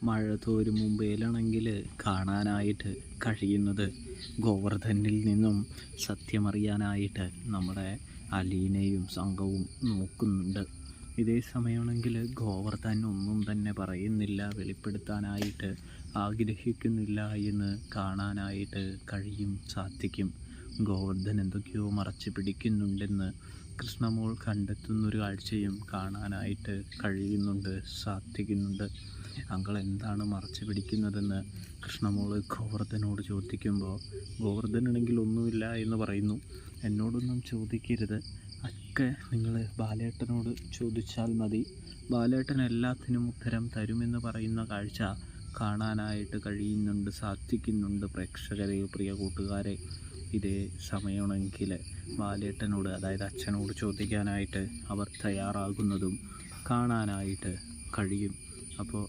മഴ തോരും മുമ്പേലാണെങ്കിൽ കാണാനായിട്ട് കഴിയുന്നത് ഗോവർദ്ധനിൽ നിന്നും സത്യമറിയാനായിട്ട് നമ്മുടെ അലീനയും സംഘവും നോക്കുന്നുണ്ട്. ഇതേ സമയമാണെങ്കിൽ ഗോവർദ്ധൻ ഒന്നും തന്നെ പറയുന്നില്ല, വെളിപ്പെടുത്താനായിട്ട് ആഗ്രഹിക്കുന്നില്ല എന്ന് കാണാനായിട്ട് സാധിക്കും. ഗോവർദ്ധൻ എന്തൊക്കെയോ മറച്ചു പിടിക്കുന്നുണ്ടെന്ന് കൃഷ്ണമോൾ കണ്ടെത്തുന്നൊരു കാഴ്ചയും കാണാനായിട്ട് സാധിക്കുന്നുണ്ട്. അങ്കൾ എന്താണ് മറച്ചു പിടിക്കുന്നതെന്ന് കൃഷ്ണമോൾ ഗോവർദ്ധനോട് ചോദിക്കുമ്പോൾ ഗോവർദ്ധനാണെങ്കിൽ ഒന്നുമില്ല എന്ന് പറയുന്നു. എന്നോടൊന്നും ചോദിക്കരുത്, ഒക്കെ നിങ്ങൾ ബാലേട്ടനോട് ചോദിച്ചാൽ മതി, ബാലേട്ടൻ എല്ലാത്തിനും ഉത്തരം തരുമെന്ന് പറയുന്ന കാഴ്ച കാണാനായിട്ട് സാധിക്കുന്നുണ്ട് പ്രേക്ഷകരെ, പ്രിയ കൂട്ടുകാരെ. ഇതേ സമയമാണെങ്കിൽ ബാലേട്ടനോട്, അതായത് അച്ഛനോട് ചോദിക്കാനായിട്ട് അവർ തയ്യാറാകുന്നതും കാണാനായിട്ട് കഴിയും. അപ്പോൾ